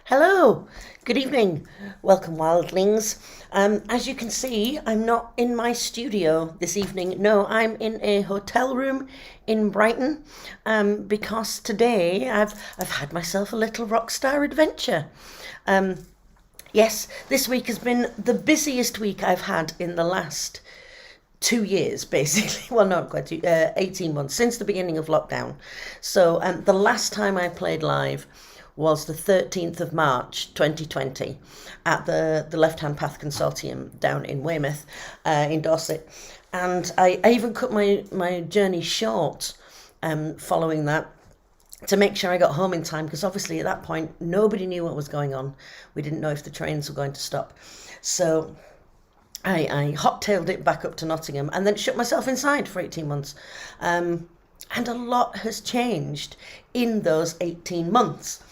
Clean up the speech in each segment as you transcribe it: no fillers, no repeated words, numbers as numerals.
Hello, good evening, welcome wildlings. As you can see, I'm not in my studio this evening. No, I'm in a hotel room in Brighton because today I've had myself a little rock star adventure. Yes, this week has been the busiest week I've had in the last 2 years, basically. Well, not quite 18 months since the beginning of lockdown. So the last time I played live was the 13th of March 2020 at the Left Hand Path Consortium down in Weymouth in Dorset. And I even cut my journey short following that to make sure I got home in time, because obviously at that point nobody knew what was going on. We didn't know if the trains were going to stop. So I hot-tailed it back up to Nottingham and then shut myself inside for 18 months. And a lot has changed in those 18 months.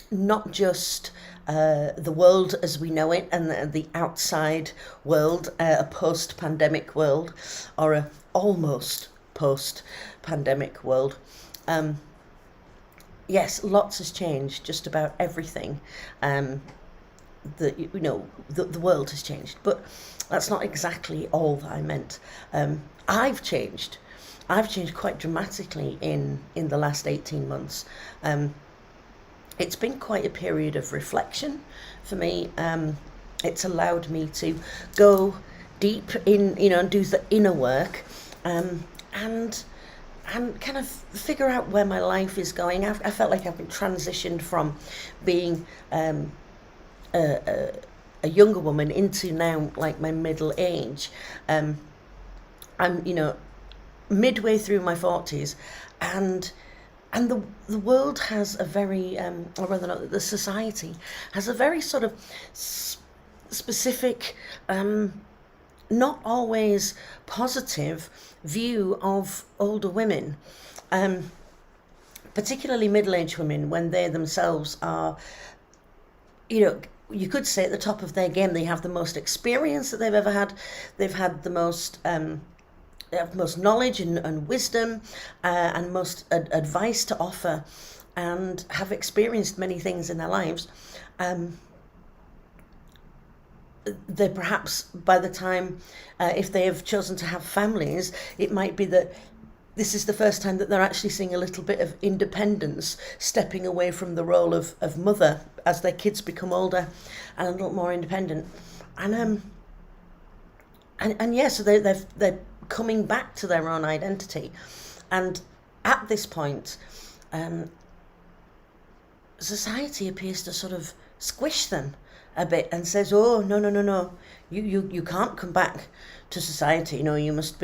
Not just the world as we know it and the outside world, a post-pandemic world, or a almost post-pandemic world. Yes, lots has changed, just about everything. The world has changed, but that's not exactly all that I meant. I've changed quite dramatically in the last 18 months. It's been quite a period of reflection for me. It's allowed me to go deep in, and do the inner work, and kind of figure out where my life is going. I felt like I've been transitioned from being a younger woman into now like my middle age. I'm midway through my 40s, and And the world has a very, or rather not, the society has a very sort of specific, not always positive view of older women, particularly middle-aged women, when they themselves are, you could say at the top of their game. They have the most experience that they've ever had. They've had the most they have most knowledge and wisdom, and most advice to offer, and have experienced many things in their lives. They perhaps, by the time, if they have chosen to have families, it might be that this is the first time that they're actually seeing a little bit of independence, stepping away from the role of mother as their kids become older and a little more independent. And yeah, so they're coming back to their own identity. And at this point, society appears to sort of squish them a bit and says, oh, no, you can't come back to society. You must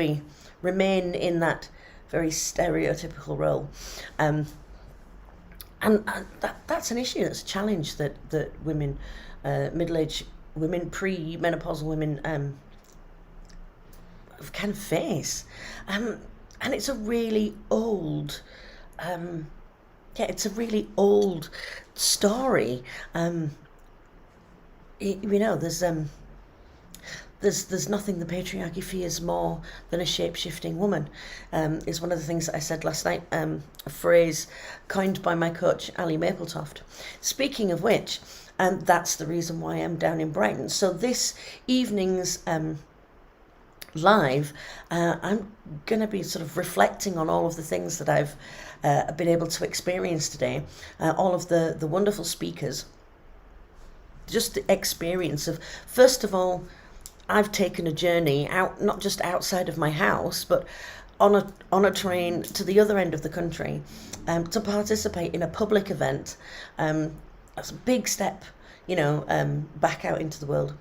remain in that very stereotypical role. And that's an issue, that's a challenge that women, middle-aged women, pre-menopausal women, can face. And it's a really old, it's a really old story. There's nothing the patriarchy fears more than a shape-shifting woman, is one of the things that I said last night, a phrase coined by my coach, Ali Mapletoft. Speaking of which, that's the reason why I'm down in Brighton. So this evening's live, I'm going to be sort of reflecting on all of the things that I've been able to experience today, all of the wonderful speakers, just the experience of, first of all, I've taken a journey out, not just outside of my house, but on a train to the other end of the country, to participate in a public event. That's a big step, back out into the world.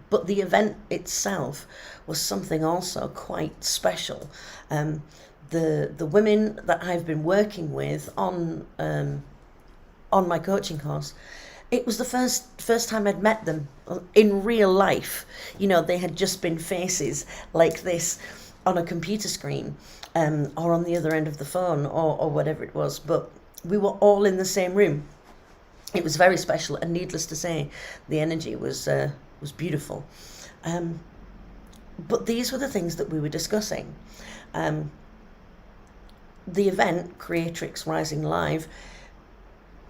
But the event itself was something also quite special. The women that I've been working with on my coaching course, it was the first time I'd met them in real life. They had just been faces like this on a computer screen, or on the other end of the phone, or whatever it was. But we were all in the same room. It was very special, and needless to say, the energy was beautiful. But these were the things that we were discussing. The event, Creatrix Rising Live,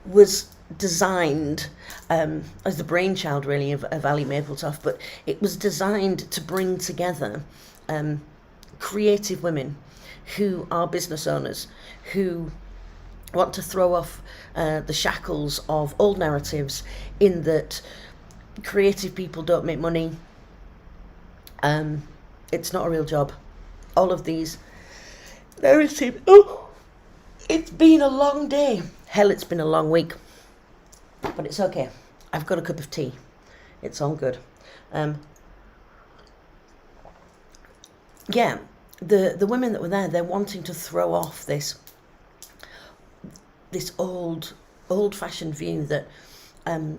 was designed as the brainchild really of Ali Mapletoft, but it was designed to bring together creative women who are business owners, who want to throw off the shackles of old narratives, in that creative people don't make money, it's not a real job, all of these narratives. It's been a long day. Hell, it's been a long week. But it's okay. I've got a cup of tea. It's all good. The women that were there, they're wanting to throw off this old-fashioned view that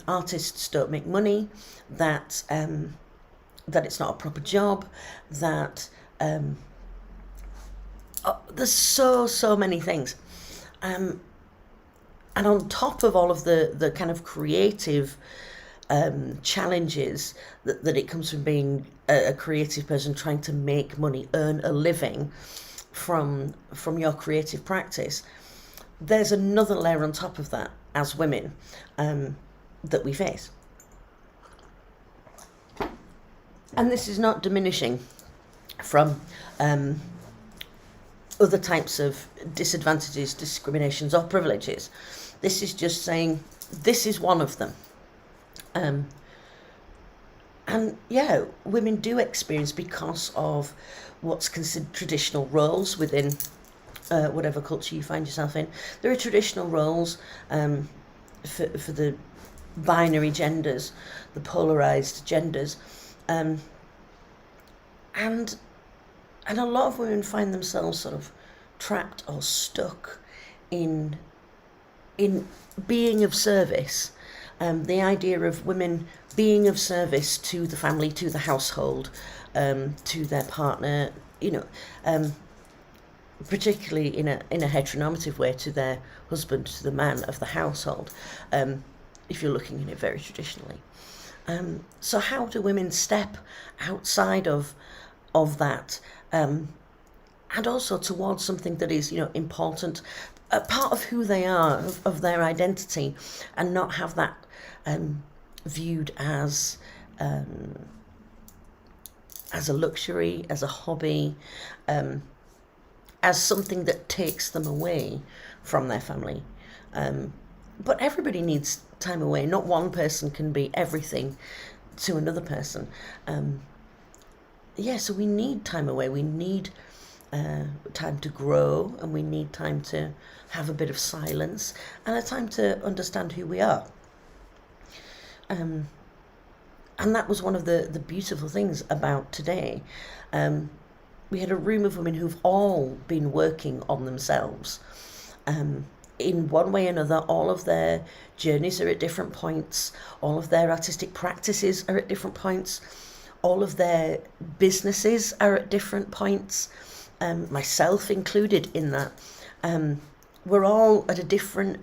artists don't make money, that it's not a proper job, that there's so many things. And on top of all of the kind of creative challenges that it comes from being a creative person trying to make money, earn a living from your creative practice, there's another layer on top of that as women that we face. And this is not diminishing from other types of disadvantages, discriminations, or privileges. This is just saying this is one of them. And yeah, women do experience, because of what's considered traditional roles within whatever culture you find yourself in. There are traditional roles for the binary genders, the polarized genders, and a lot of women find themselves sort of trapped or stuck in being of service, the idea of women being of service to the family, to the household, to their partner, particularly in a heteronormative way, to their husband, to the man of the household, if you're looking at it very traditionally. So how do women step outside of that, and also towards something that is, important, a part of who they are, of their identity, and not have that viewed as a luxury, as a hobby, as something that takes them away from their family. But everybody needs time away. Not one person can be everything to another person. So we need time away. We need time to grow, and we need time to have a bit of silence and a time to understand who we are. And that was one of the beautiful things about today. We had a room of women who've all been working on themselves. In one way or another, all of their journeys are at different points. All of their artistic practices are at different points. All of their businesses are at different points. Myself included in that. We're all at a different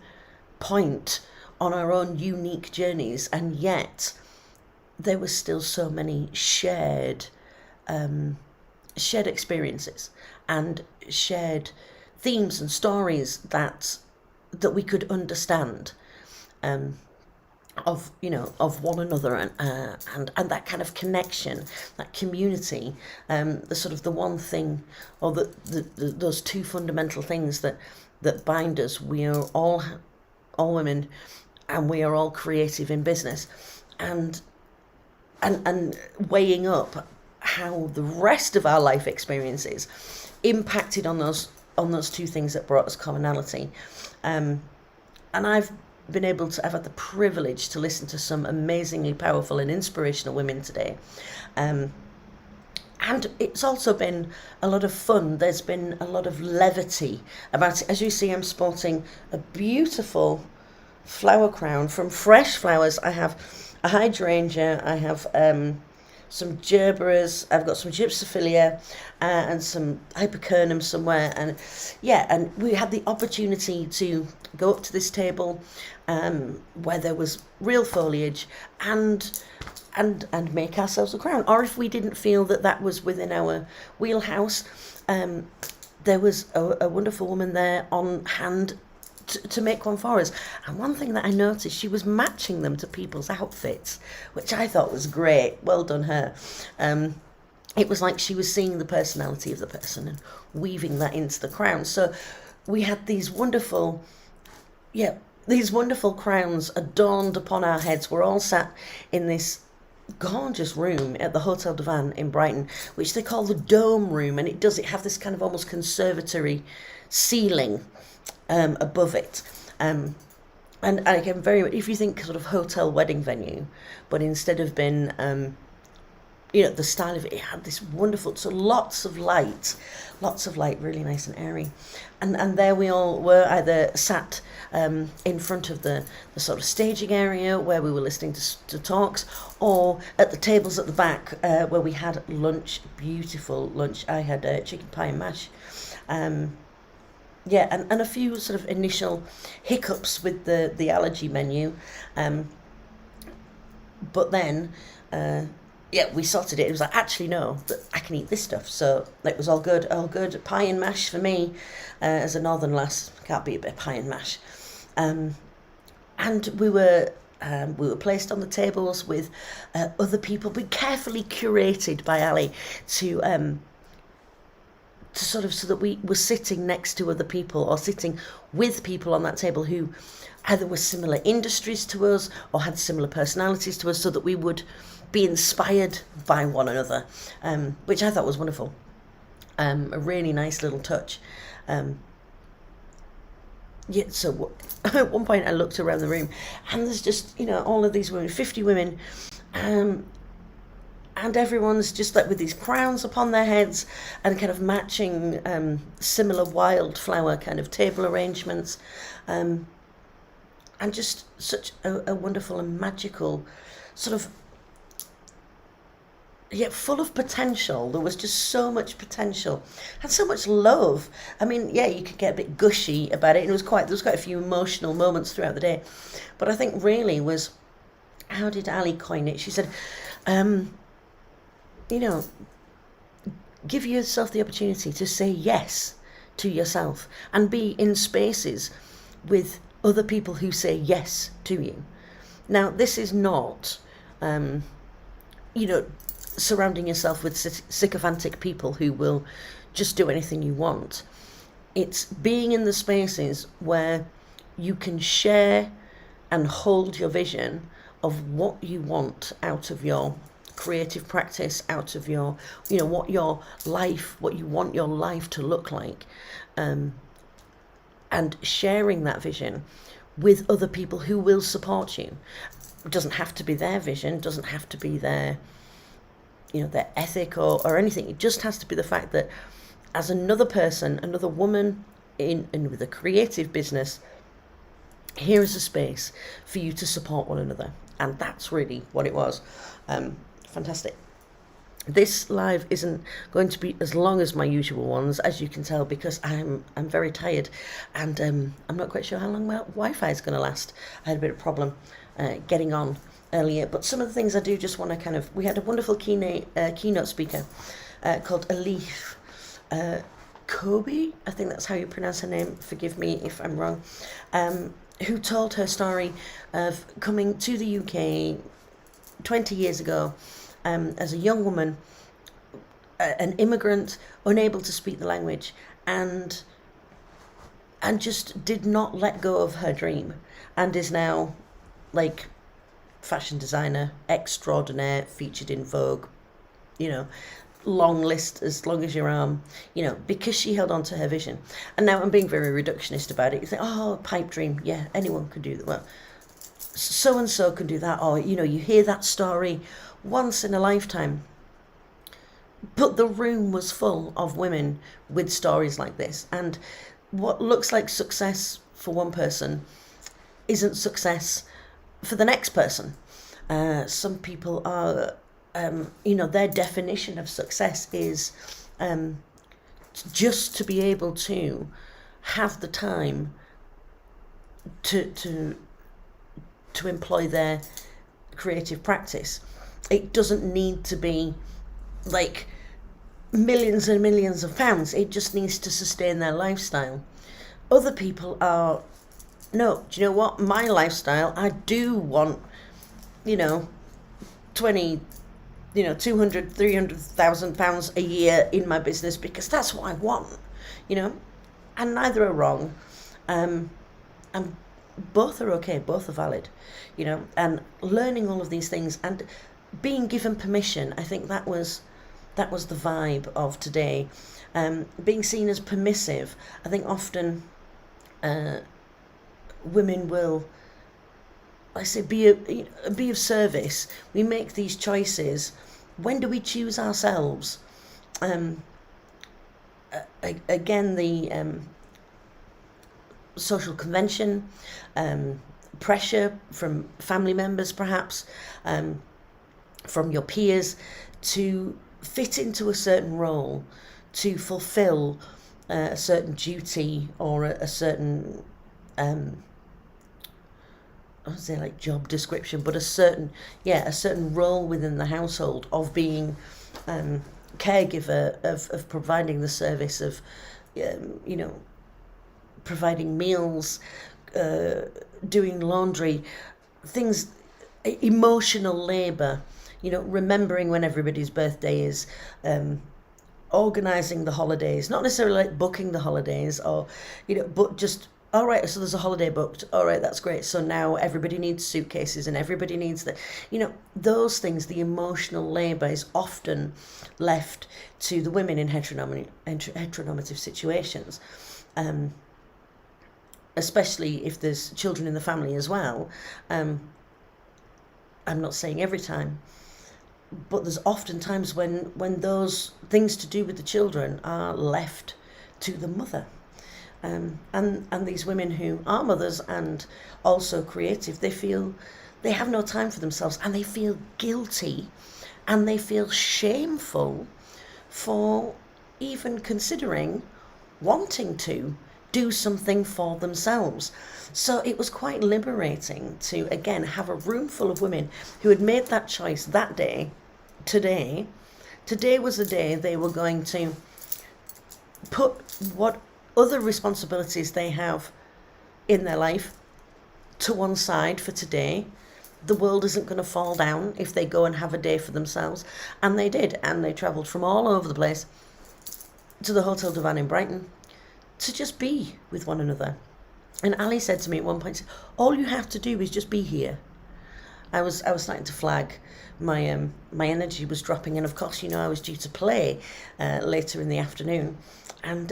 point on our own unique journeys, and yet there were still so many shared experiences and shared themes and stories that we could understand, of one another, and that kind of connection, that community, the sort of the one thing, or those two fundamental things that bind us. We are all women, and we are all creative in business, and weighing up how the rest of our life experiences impacted on those two things that brought us commonality. And I've had the privilege to listen to some amazingly powerful and inspirational women today. And it's also been a lot of fun. There's been a lot of levity about it. As you see, I'm sporting a beautiful flower crown from Fresh Flowers. I have a hydrangea, I have some gerberas, I've got some gypsophilia, and some hypercernum somewhere, and we had the opportunity to go up to this table where there was real foliage and make ourselves a crown. Or if we didn't feel that was within our wheelhouse, there was a wonderful woman there on hand to make one for us. And one thing that I noticed, she was matching them to people's outfits, which I thought was great. Well done, her. It was like she was seeing the personality of the person and weaving that into the crown. So we had these wonderful crowns adorned upon our heads. We're all sat in this gorgeous room at the Hotel de Van in Brighton, which they call the Dome Room, and it have this kind of almost conservatory ceiling above it, and again, if you think sort of hotel wedding venue, but instead of being the style of it had this wonderful, so lots of light, really nice and airy, and there we all were, either sat in front of the sort of staging area where we were listening to talks, or at the tables at the back where we had lunch, beautiful lunch. I had chicken pie and mash, and a few sort of initial hiccups with the allergy menu, but then we sorted it. It was like, actually no, I can eat this stuff, so it was all good. Pie and mash for me, as a northern lass, can't beat a bit of pie and mash. And we were placed on the tables with other people, but carefully curated by Ali to sort of, so that we were sitting next to other people or sitting with people on that table who either were similar industries to us or had similar personalities to us, so that we would be inspired by one another, which I thought was wonderful. A really nice little touch. So at one point I looked around the room, and there's just, all of these women, 50 women, and everyone's just like with these crowns upon their heads and kind of matching similar wildflower kind of table arrangements, and just such a wonderful and magical sort of, yet full of potential. There was just so much potential and so much love. I mean, yeah, you could get a bit gushy about it, and there was quite a few emotional moments throughout the day, but I think really was, how did Ali coin it? She said, you know, give yourself the opportunity to say yes to yourself and be in spaces with other people who say yes to you. Now, this is not, surrounding yourself with sycophantic people who will just do anything you want. It's being in the spaces where you can share and hold your vision of what you want out of your creative practice, out of your, what you want your life to look like, and sharing that vision with other people who will support you. It doesn't have to be their vision, doesn't have to be their ethic or anything. It just has to be the fact that as another person, another woman in with a creative business, here is a space for you to support one another. And that's really what it was. Fantastic. This live isn't going to be as long as my usual ones, as you can tell, because I'm very tired, and I'm not quite sure how long my Wi-Fi is going to last. I had a bit of problem getting on earlier, but some of the things I do just want to we had a wonderful keynote speaker called Elif Kobe, I think that's how you pronounce her name, forgive me if I'm wrong, who told her story of coming to the UK 20 years ago as a young woman, an immigrant, unable to speak the language, and just did not let go of her dream, and is now like fashion designer extraordinaire, featured in Vogue, long list as long as your arm, because she held on to her vision. And now I'm being very reductionist about it. You think, oh, pipe dream, yeah, anyone can do that. Well, so and so can do that, or you hear that story once in a lifetime. But the room was full of women with stories like this, and what looks like success for one person isn't success for the next person. Some people are, their definition of success is just to be able to have the time to employ their creative practice. It doesn't need to be like millions and millions of pounds. It just needs to sustain their lifestyle. Other people are, no, do you know what? My lifestyle, I do want, 20, 200, 300,000 pounds a year in my business because that's what I want, and neither are wrong. And both are okay, both are valid, and learning all of these things and being given permission. I think that was the vibe of today. Being seen as permissive. I think often women will, I say, be of service. We make these choices. When do we choose ourselves? Again, the social convention, pressure from family members, perhaps, from your peers, to fit into a certain role, to fulfill a certain duty or a certain I would say like job description, but a certain role within the household of being caregiver, of providing the service of providing meals, doing laundry, things, emotional labour, remembering when everybody's birthday is, organising the holidays, not necessarily like booking the holidays or, but just, all right, so there's a holiday booked. All right, that's great. So now everybody needs suitcases and everybody needs the, those things, the emotional labour is often left to the women in heteronormative situations. Especially if there's children in the family as well. I'm not saying every time, but there's often times when those things to do with the children are left to the mother. And these women who are mothers and also creative, they feel they have no time for themselves, and they feel guilty and they feel shameful for even considering wanting to do something for themselves. So it was quite liberating to again have a room full of women who had made that choice that day. Today was the day they were going to put what other responsibilities they have in their life to one side for today. The world isn't going to fall down if they go and have a day for themselves. And they did. And they travelled from all over the place to the Hotel Divan in Brighton to just be with one another. And Ali said to me at one point, all you have to do is just be here. I was starting to flag. My energy was dropping, and of course, I was due to play later in the afternoon, and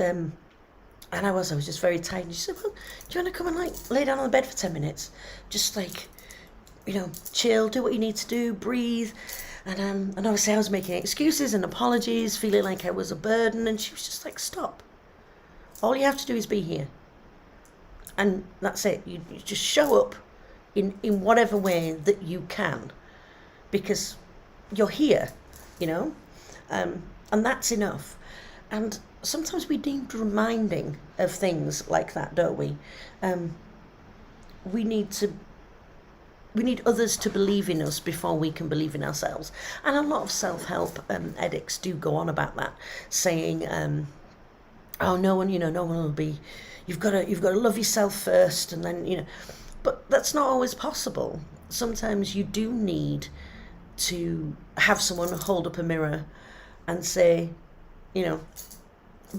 I was just very tired. And she said, "Well, do you want to come and lay down on the bed for 10 minutes, just chill, do what you need to do, breathe." And obviously, I was making excuses and apologies, feeling like I was a burden, and she was just like, "Stop. All you have to do is be here, and that's it. You just show up in whatever way that you can, because you're here, and that's enough." And sometimes we need reminding of things like that, don't we? We need others to believe in us before we can believe in ourselves. And a lot of self-help edicts do go on about that, saying, "Oh, no one will be. You've got to love yourself first, and then But that's not always possible. Sometimes you do need to have someone hold up a mirror and say,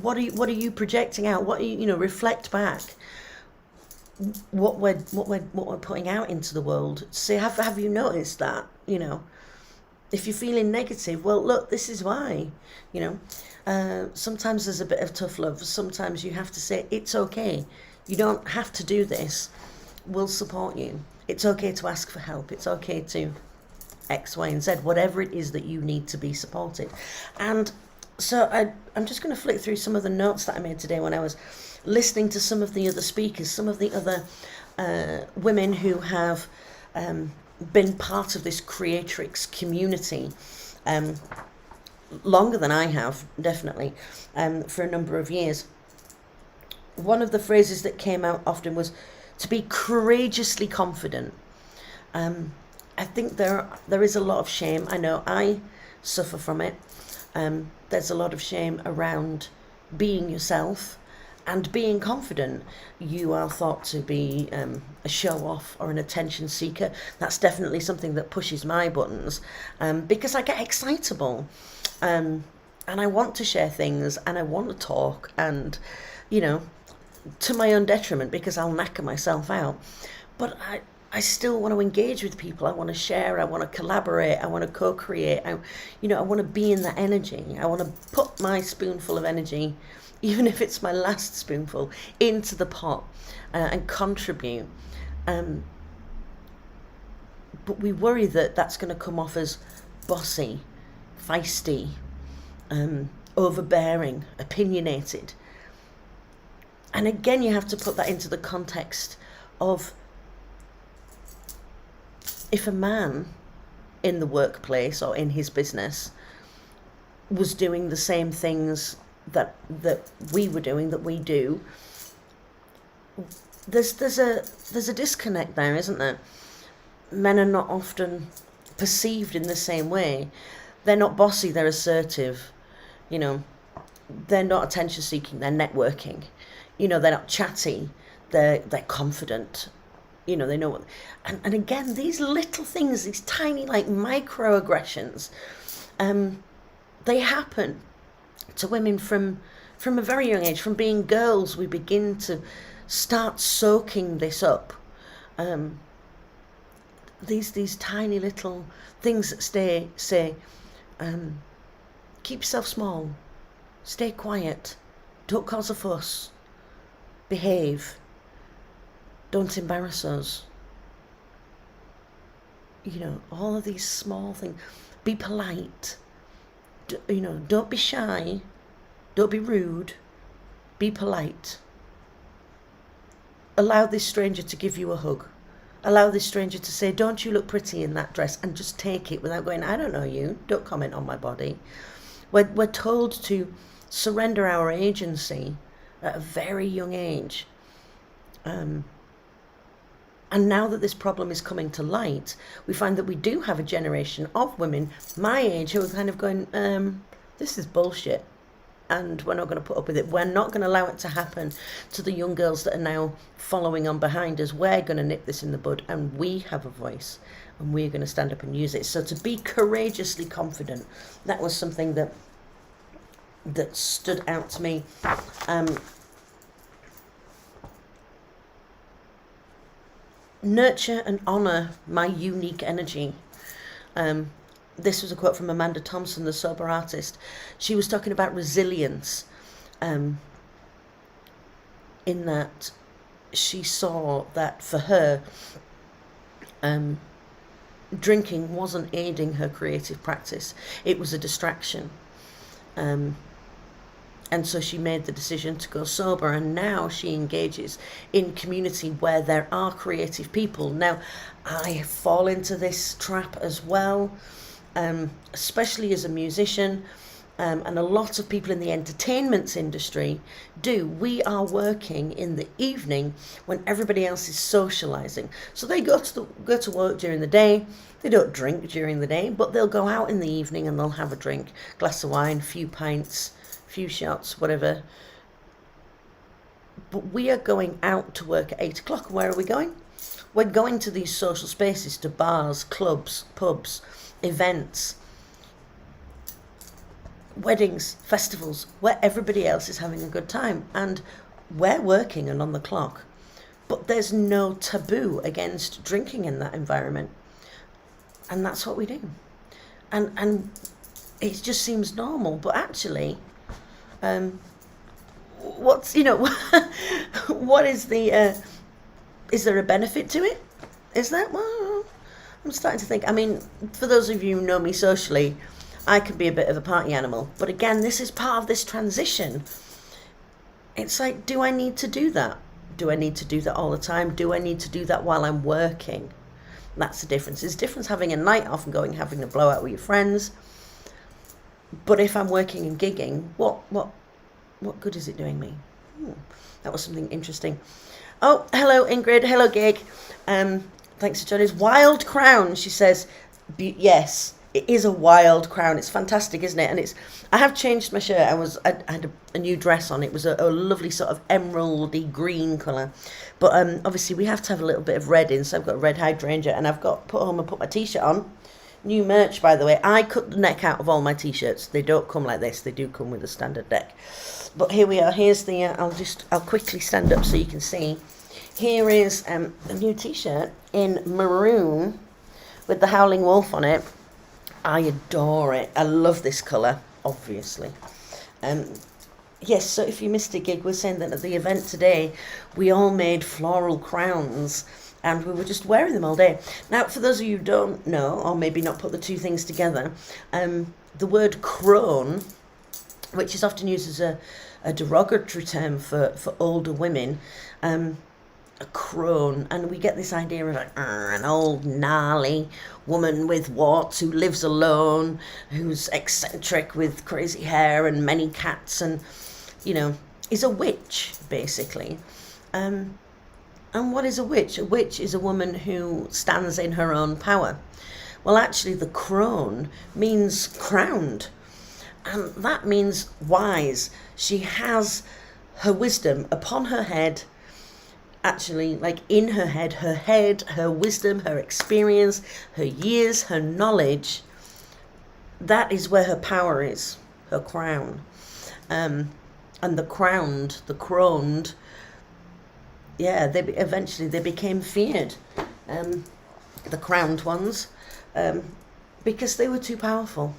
what are you projecting out? What are you reflect back what we're putting out into the world. Say, have you noticed that? If you're feeling negative, well, look, this is why. Sometimes there's a bit of tough love. Sometimes you have to say, it's okay. You don't have to do this. We'll support you. It's okay to ask for help. It's okay to X, Y, and Z, whatever it is that you need to be supported. And so I'm just going to flick through some of the notes that I made today when I was listening to some of the other speakers, some of the other women who have been part of this Creatrix community longer than I have, definitely, for a number of years. One of the phrases that came out often was to be courageously confident. I think there is a lot of shame. I know I suffer from it. There's a lot of shame around being yourself and being confident. You are thought to be a show-off or an attention seeker. That's definitely something that pushes my buttons because I get excitable and I want to share things and I want to talk and, to my own detriment because I'll knacker myself out. But I still want to engage with people. I want to share. I want to collaborate. I want to co-create. I want to be in that energy. I want to put my spoonful of energy, even if it's my last spoonful, into the pot and contribute. But we worry that that's going to come off as bossy, feisty, overbearing, opinionated. And again, you have to put that into the context of if a man in the workplace or in his business was doing the same things that we were doing, that we do, there's a disconnect there, isn't there? Men are not often perceived in the same way. They're not bossy, they're assertive. They're not attention seeking, they're networking. They're not chatty, they're confident. They know what, and again, these little things, these tiny microaggressions, they happen to women from a very young age. From being girls, we begin to start soaking this up. These tiny little things that say, keep yourself small, stay quiet, don't cause a fuss, behave, don't embarrass us. All of these small things. Be polite. Don't be shy. Don't be rude. Be polite. Allow this stranger to give you a hug. Allow this stranger to say, don't you look pretty in that dress, and just take it without going, I don't know you, don't comment on my body. We're told to surrender our agency at a very young age. And now that this problem is coming to light, we find that we do have a generation of women my age who are kind of going, this is bullshit. And we're not going to put up with it. We're not going to allow it to happen to the young girls that are now following on behind us. We're going to nip this in the bud, and we have a voice, and we're going to stand up and use it. So to be courageously confident, that was something that stood out to me. Nurture and honour my unique energy. This was a quote from Amanda Thompson, the sober artist. She was talking about resilience, in that she saw that for her, drinking wasn't aiding her creative practice. It was a distraction. And so she made the decision to go sober, and now she engages in community where there are creative people. Now, I fall into this trap as well. Especially as a musician, and a lot of people in the entertainment industry do. We are working in the evening when everybody else is socialising. So they go to work during the day. They don't drink during the day, but they'll go out in the evening and they'll have a drink, glass of wine, few pints, few shots, whatever. But we are going out to work at 8 o'clock. Where are we going? We're going to these social spaces, to bars, clubs, pubs, events, weddings, festivals, where everybody else is having a good time, and we're working and on the clock. But there's no taboo against drinking in that environment, and that's what we do. And it just seems normal, but actually, what is the is there a benefit to it? Is that, well, I'm starting to think. I mean, for those of you who know me socially, I can be a bit of a party animal. But again, this is part of this transition. It's like, do I need to do that? Do I need to do that all the time? Do I need to do that while I'm working? That's the difference. It's different having a night off and having a blowout with your friends. But if I'm working and gigging, what good is it doing me? That was something interesting. Oh, hello, Ingrid. Hello, Gig. Thanks for joining us. Wild crown, she says. Yes, it is a wild crown. It's fantastic, isn't it? And I have changed my shirt. I had a new dress on. It was a lovely sort of emeraldy green colour. But obviously we have to have a little bit of red in. So I've got a red hydrangea, and I've got put home and put my t-shirt on. New merch, by the way. I cut the neck out of all my t-shirts. They don't come like this. They do come with a standard neck. But here we are. Here's the. I'll quickly stand up so you can see. Here is a new t-shirt in maroon with the Howling Wolf on it. I adore it. I love this colour, obviously. Yes, so if you missed a Gig, we're saying that at the event today, we all made floral crowns, and we were just wearing them all day. Now, for those of you who don't know, or maybe not put the two things together, the word crone, which is often used as a derogatory term for older women, a crone, and we get this idea of like an old gnarly woman with warts who lives alone, who's eccentric with crazy hair and many cats, and is a witch basically. And what is a witch? A witch is a woman who stands in her own power. Well, actually, the crone means crowned, and that means wise. She has her wisdom upon her head. Actually, like in her head, her wisdom, her experience, her years, her knowledge, that is where her power is, her crown. And the croned, yeah, eventually they became feared, the crowned ones, because they were too powerful.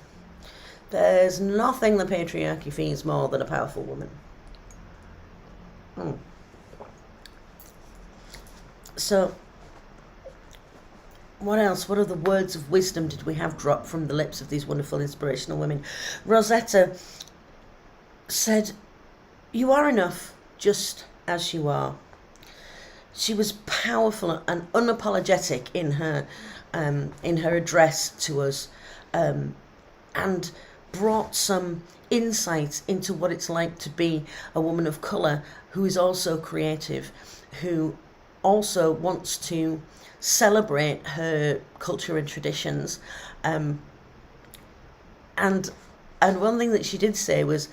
There's nothing the patriarchy fears more than a powerful woman. So What else? What other words of wisdom did we have drop from the lips of these wonderful inspirational women? Rosetta said, "You are enough just as you are." She was powerful and unapologetic in her address to us, and brought some insight into what it's like to be a woman of colour who is also creative, who also wants to celebrate her culture and traditions. And one thing that she did say was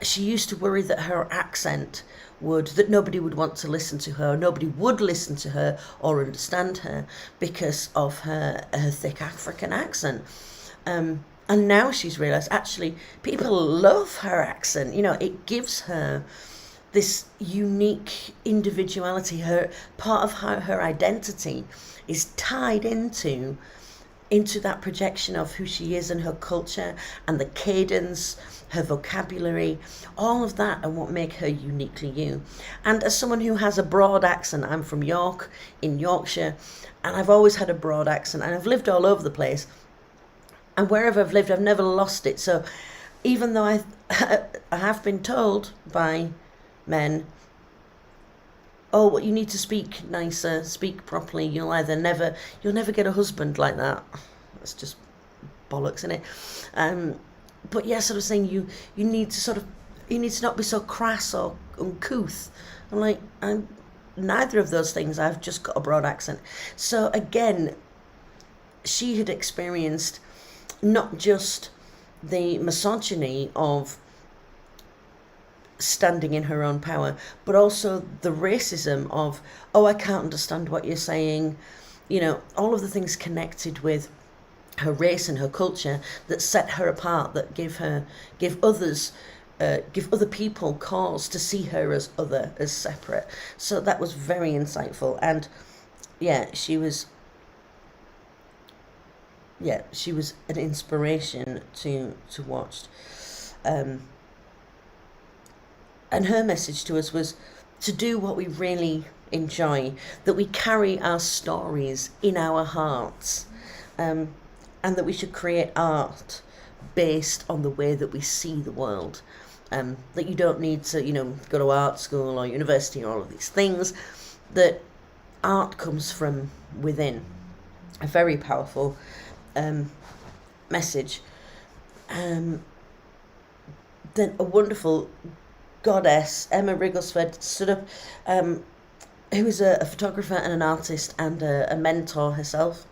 she used to worry that her accent that nobody would want to listen to her, nobody would listen to her or understand her because of her thick African accent. And now she's realised actually people love her accent. It gives her this unique individuality. Part of her identity is tied into that projection of who she is and her culture and the cadence, her vocabulary, all of that and what make her uniquely you. And as someone who has a broad accent, I'm from York, in Yorkshire, and I've always had a broad accent, and I've lived all over the place. And wherever I've lived, I've never lost it. So even though I have been told by men, oh, well, you need to speak nicer, speak properly, you'll never get a husband like that. That's just bollocks, isn't it? But yeah, sort of saying you need to not be so crass or uncouth. I'm like, I'm neither of those things. I've just got a broad accent. So again, she had experienced not just the misogyny of standing in her own power, but also the racism of, oh, I can't understand what you're saying. All of the things connected with her race and her culture that set her apart, that give other people cause to see her as other, as separate. So that was very insightful. And she was an inspiration to watch. And her message to us was to do what we really enjoy, that we carry our stories in our hearts, and that we should create art based on the way that we see the world. That you don't need to, go to art school or university or all of these things, that art comes from within. A very powerful message. Then a wonderful goddess, Emma Rigglesford, stood up, who is a photographer and an artist and a mentor herself,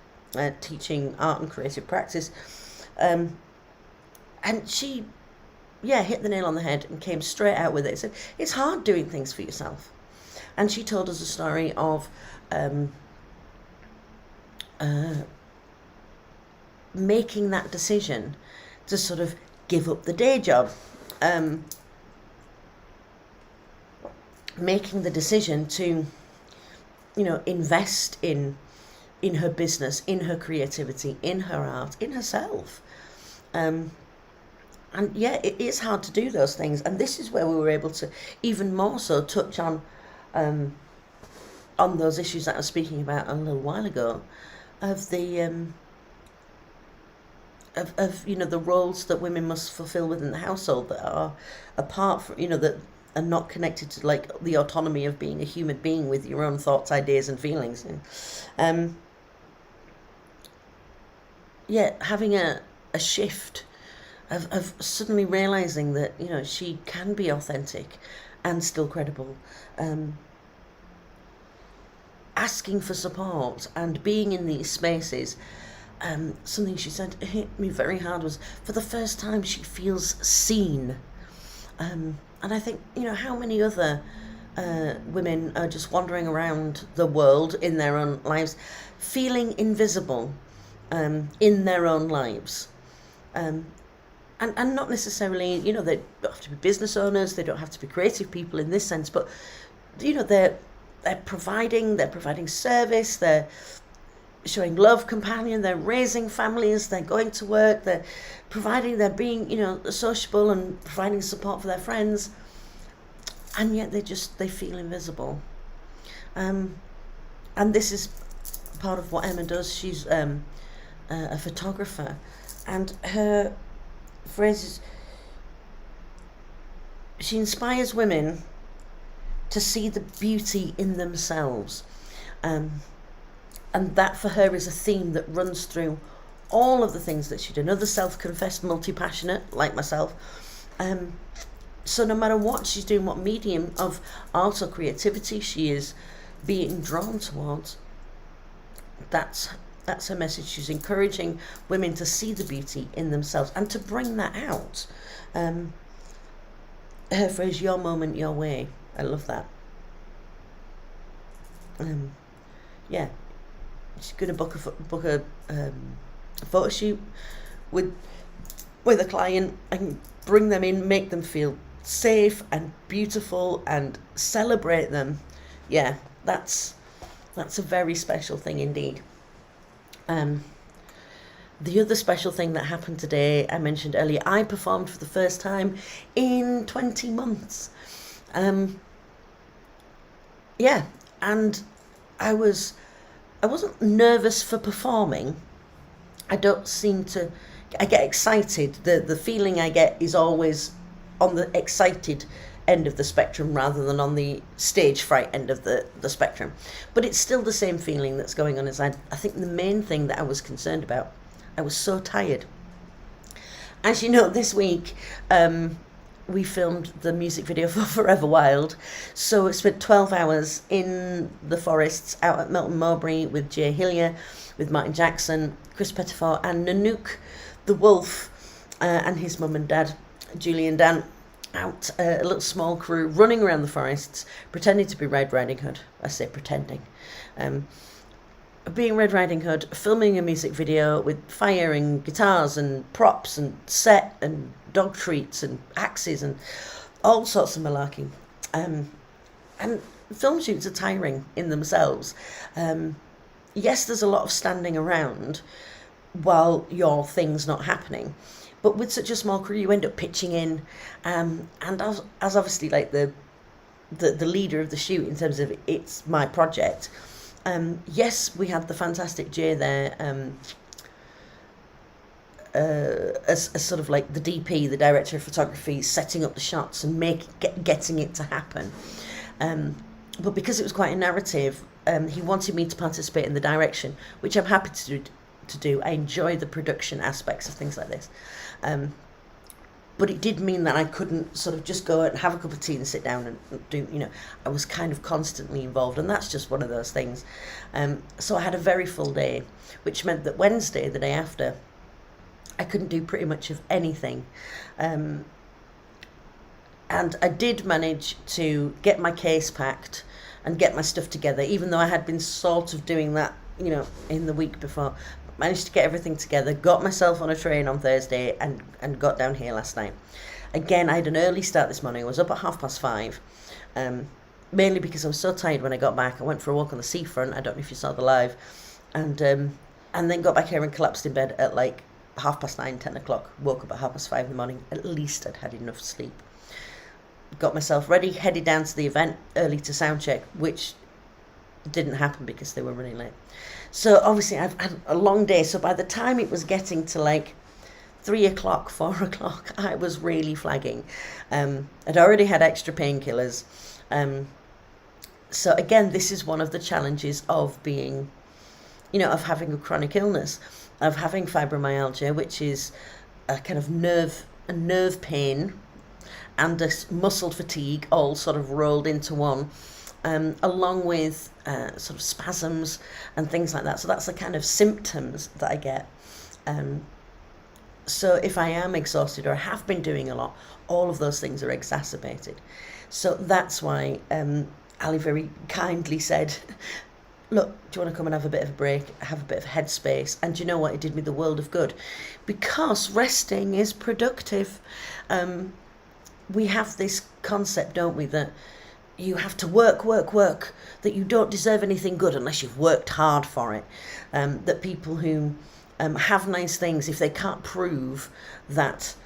teaching art and creative practice. And she, hit the nail on the head and came straight out with it. Said, it's hard doing things for yourself. And she told us a story of making that decision to sort of give up the day job. Making the decision to, invest in her business, in her creativity, in her art, in herself. And it is hard to do those things. And this is where we were able to even more so touch on those issues that I was speaking about a little while ago, of the the roles that women must fulfill within the household that are apart from, that are not connected to like the autonomy of being a human being with your own thoughts, ideas and feelings. Having a shift of suddenly realizing that, she can be authentic and still credible, asking for support and being in these spaces. Something she said hit me very hard was, for the first time she feels seen. And I think, how many other women are just wandering around the world in their own lives, feeling invisible in their own lives. And not necessarily, they don't have to be business owners, they don't have to be creative people in this sense, but, they're providing service, they're showing love, compassion, they're raising families, they're going to work, they're being, sociable and providing support for their friends, and yet they feel invisible. And this is part of what Emma does. She's a photographer, and her phrase is, she inspires women to see the beauty in themselves. And that for her is a theme that runs through all of the things that she did. Another self-confessed multi-passionate like myself. So no matter what she's doing, what medium of art or creativity she is being drawn towards, that's her message. She's encouraging women to see the beauty in themselves and to bring that out. Her phrase, your moment, your way. I love that. Yeah, she's going to book a photo shoot with a client and bring them in, make them feel safe and beautiful and celebrate them. Yeah, that's a very special thing indeed. The other special thing that happened today, I mentioned earlier, I performed for the first time in 20 months. Yeah, and I wasn't nervous for performing. I get excited. The feeling I get is always on the excited end of the spectrum rather than on the stage fright end of the spectrum. But it's still the same feeling that's going on inside. I think the main thing that I was concerned about, I was so tired. As you know, this week we filmed the music video for Forever Wild. So I spent 12 hours in the forests out at Melton Mowbray with Jay Hillier, with Martin Jackson, Chris Pettiford and Nanook the wolf and his mum and dad, Julie and Dan, out a little small crew running around the forests pretending to be Red Riding Hood. I say pretending. Being Red Riding Hood, filming a music video with fire and guitars and props and set and dog treats and axes and all sorts of malarkey. And film shoots are tiring in themselves. Yes, there's a lot of standing around while your thing's not happening. But with such a small crew, you end up pitching in. And as obviously like the leader of the shoot in terms of it's my project, yes, we had the fantastic Jay there as sort of like the DP, the director of photography, setting up the shots and getting it to happen. But because it was quite a narrative, he wanted me to participate in the direction, which I'm happy to do. I enjoy the production aspects of things like this. But it did mean that I couldn't sort of just go and have a cup of tea and sit down and do, I was kind of constantly involved, and that's just one of those things. So I had a very full day, which meant that Wednesday, the day after, I couldn't do pretty much of anything. And I did manage to get my case packed and get my stuff together, even though I had been sort of doing that, in the week before. Managed to get everything together, got myself on a train on Thursday and got down here last night. Again, I had an early start this morning. I was up at 5:30, mainly because I was so tired when I got back. I went for a walk on the seafront. I don't know if you saw the live. And then got back here and collapsed in bed at like 9:30, 10 o'clock. Woke up at 5:30 in the morning. At least I'd had enough sleep. Got myself ready, headed down to the event early to sound check, which didn't happen because they were running late. So obviously I've had a long day. So by the time it was getting to like 3 o'clock, 4 o'clock, I was really flagging. I'd already had extra painkillers. So again, this is one of the challenges of being, of having a chronic illness, of having fibromyalgia, which is a kind of nerve pain and a muscle fatigue all sort of rolled into one. Along with sort of spasms and things like that. So that's the kind of symptoms that I get. So if I am exhausted or have been doing a lot, all of those things are exacerbated. So that's why Ali very kindly said, look, do you want to come and have a bit of a break, have a bit of headspace? And do you know what? It did me the world of good, because resting is productive. We have this concept, don't we, that you have to work, that you don't deserve anything good unless you've worked hard for it. That people who have nice things, if they can't prove that,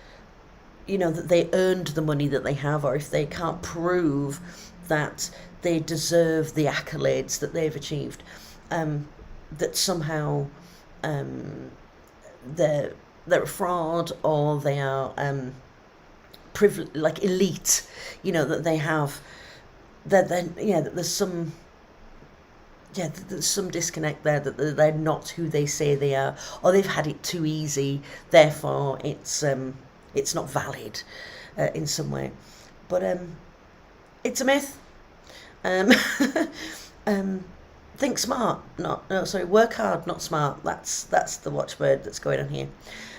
that they earned the money that they have, or if they can't prove that they deserve the accolades that they've achieved, that somehow they're a fraud, or they are like elite, that they have, that then, that there's some, there's some disconnect there, that they're not who they say they are, or they've had it too easy, therefore it's not valid in some way. But it's a myth. um, think smart, not no sorry work hard, not smart. That's the watchword that's going on here.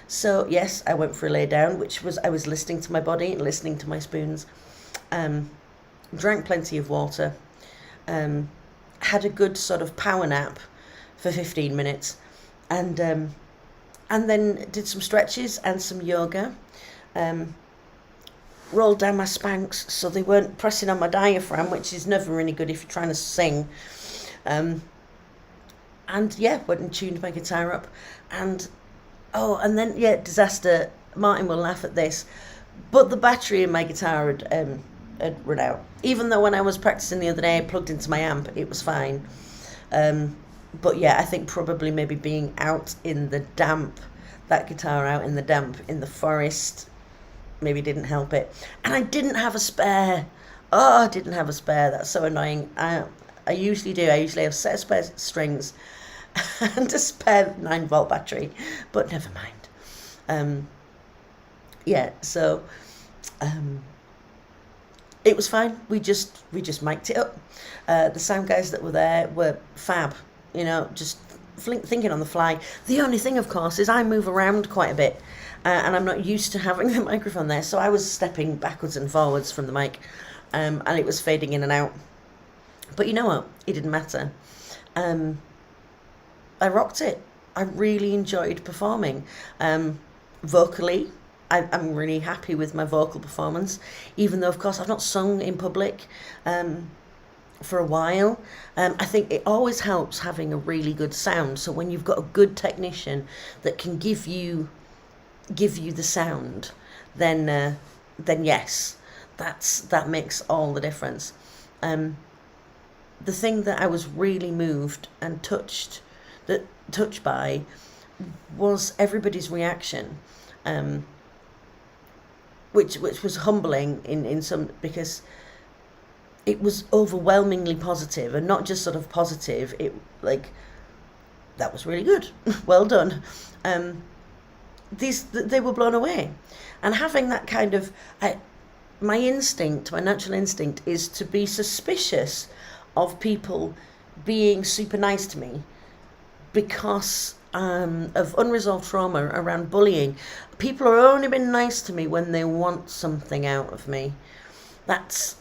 So yes, I went for a lay down, which was, I was listening to my body and listening to my spoons. Drank plenty of water. Had a good sort of power nap for 15 minutes, and then did some stretches and some yoga. Rolled down my Spanx so they weren't pressing on my diaphragm, which is never really good if you're trying to sing. And yeah, went and tuned my guitar up, and then disaster. Martin will laugh at this, but the battery in my guitar had run out. Even though when I was practicing the other day, I plugged into my amp, it was fine. But yeah, I think probably maybe being out in the damp, that guitar out in the damp in the forest, maybe didn't help it. And I didn't have a spare. Oh, I didn't have a spare. That's so annoying. I usually do. I usually have a set of spare strings and a spare 9-volt battery, but never mind. So it was fine. We just mic'd it up. The sound guys that were there were fab. Just thinking on the fly. The only thing, of course, is I move around quite a bit, and I'm not used to having the microphone there, so I was stepping backwards and forwards from the mic, and it was fading in and out. But you know what? It didn't matter. I rocked it. I really enjoyed performing. Vocally, I'm really happy with my vocal performance, even though, of course, I've not sung in public for a while. I think it always helps having a really good sound. So when you've got a good technician that can give you the sound, then yes, that makes all the difference. The thing that I was really moved and touched by was everybody's reaction, which was humbling in some, because it was overwhelmingly positive, and not just sort of positive. It, like, that was really good, well done. They were blown away, and having that kind of, my natural instinct is to be suspicious of people being super nice to me because of unresolved trauma around bullying. People are only been nice to me when they want something out of me. That's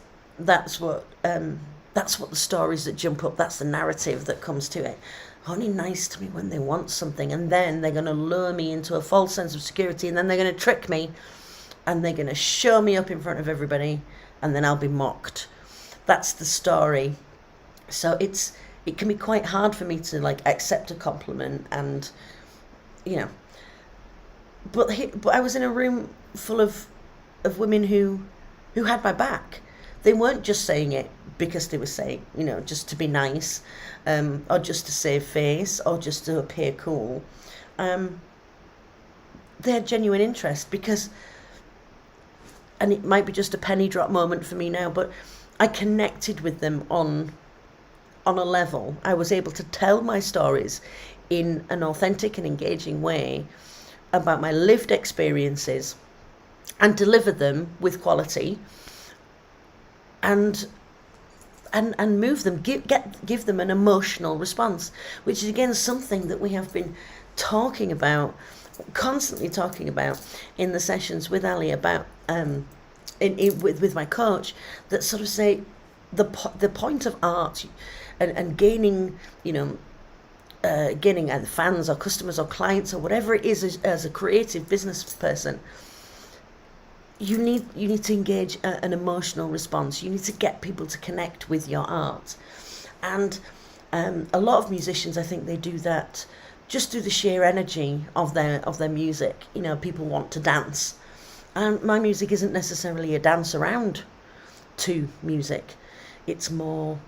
what the stories that jump up. That's the narrative that comes to it. Only nice to me when they want something, and then they're going to lure me into a false sense of security, and then they're going to trick me, and they're going to show me up in front of everybody, and then I'll be mocked. That's the story. So it can be quite hard for me to, like, accept a compliment, and but I was in a room full of women who had my back. They weren't just saying it because they were saying, just to be nice, or just to save face, or just to appear cool. They had genuine interest, because, and it might be just a penny drop moment for me now, but I connected with them on a level. I was able to tell my stories in an authentic and engaging way about my lived experiences, and deliver them with quality, and move them, give them an emotional response, which is again something that we have been constantly talking about in the sessions with Ali, about with my coach, that sort of say the point of art and gaining gaining either fans or customers or clients or whatever it is as a creative business person. You need to engage an emotional response. You need to get people to connect with your art, and a lot of musicians, I think, they do that just through the sheer energy of their music. People want to dance, and my music isn't necessarily a dance around to music. It's more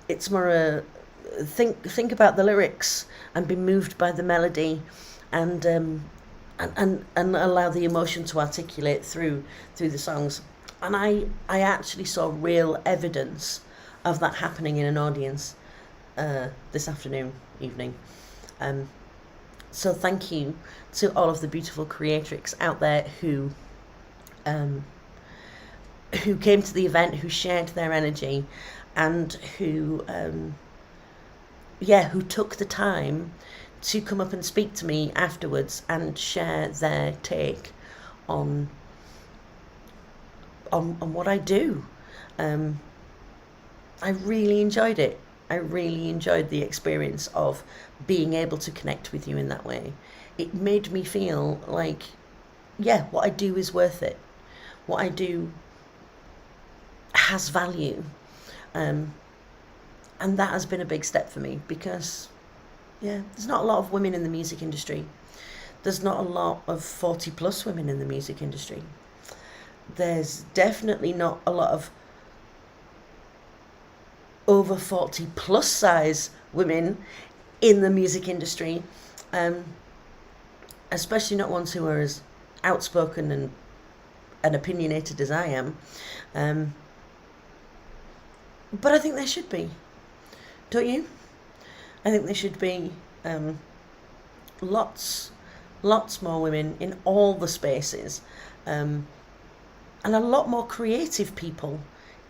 a think about the lyrics and be moved by the melody, and and allow the emotion to articulate through the songs. And I actually saw real evidence of that happening in an audience this afternoon, evening. So thank you to all of the beautiful creatrix out there who came to the event, who shared their energy, and who who took the time to come up and speak to me afterwards and share their take on what I do. I really enjoyed it. I really enjoyed the experience of being able to connect with you in that way. It made me feel like, yeah, what I do is worth it. What I do has value. And that has been a big step for me because, yeah, there's not a lot of women in the music industry. There's not a lot of 40 plus women in the music industry. There's definitely not a lot of over 40 plus size women in the music industry, especially not ones who are as outspoken and opinionated as I am. But I think there should be, don't you? I think there should be lots more women in all the spaces, and a lot more creative people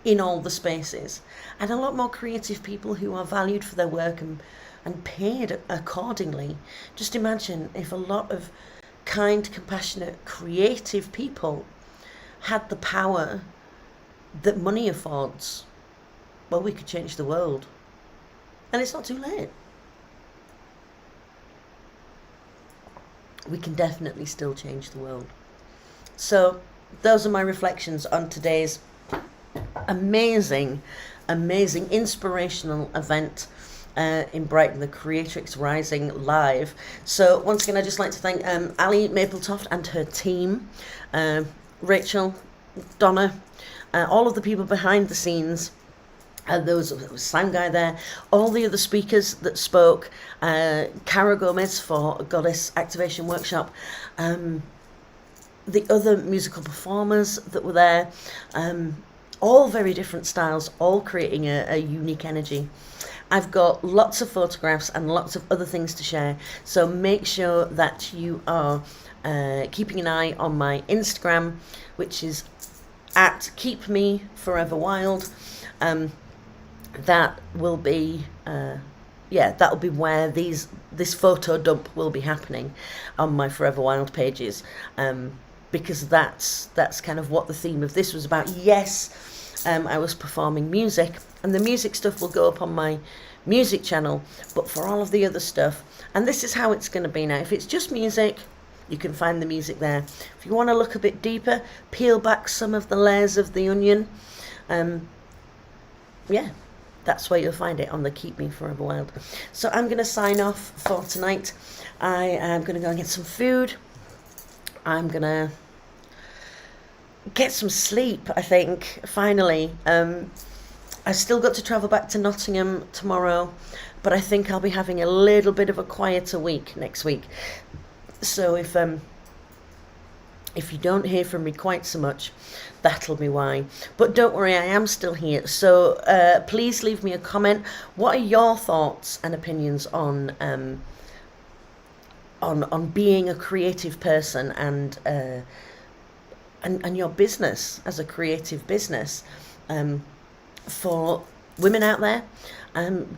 in all the spaces, and a lot more creative people who are valued for their work and paid accordingly. Just imagine if a lot of kind, compassionate, creative people had the power that money affords. Well, we could change the world. And it's not too late. We can definitely still change the world. So those are my reflections on today's amazing inspirational event in Brighton, the Creatrix Rising live. So once again, I'd just like to thank Ali Mapletoft and her team, Rachel, Donna, all of the people behind the scenes. There was a sound guy there, all the other speakers that spoke, Cara Gomez for Goddess Activation Workshop, the other musical performers that were there, all very different styles, all creating a unique energy. I've got lots of photographs and lots of other things to share, so make sure that you are keeping an eye on my Instagram, which is at keepmeforeverwild. That will be that'll be where this photo dump will be happening on my Forever Wild pages, because that's kind of what the theme of this was about. Yes, I was performing music, and the music stuff will go up on my music channel, but for all of the other stuff, and this is how it's going to be now. If it's just music, you can find the music there. If you want to look a bit deeper, peel back some of the layers of the onion, that's where you'll find it, on the Keep Me Forever Wild. So I'm going to sign off for tonight. I am going to go and get some food. I'm going to get some sleep, I think, finally. I've still got to travel back to Nottingham tomorrow, but I think I'll be having a little bit of a quieter week next week. So if you don't hear from me quite so much, that'll be why. But don't worry, I am still here. So please leave me a comment. What are your thoughts and opinions on being a creative person and your business as a creative business? For women out there,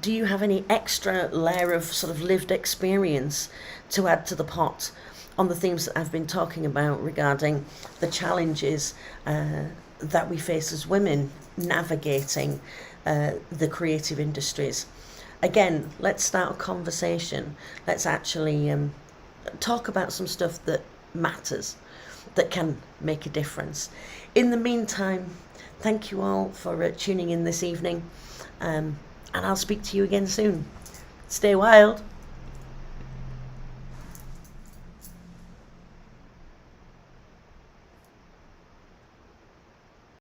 do you have any extra layer of sort of lived experience to add to the pot on the themes that I've been talking about regarding the challenges that we face as women navigating the creative industries? Again, let's start a conversation. Let's actually talk about some stuff that matters, that can make a difference. In the meantime, thank you all for tuning in this evening, and I'll speak to you again soon. Stay wild.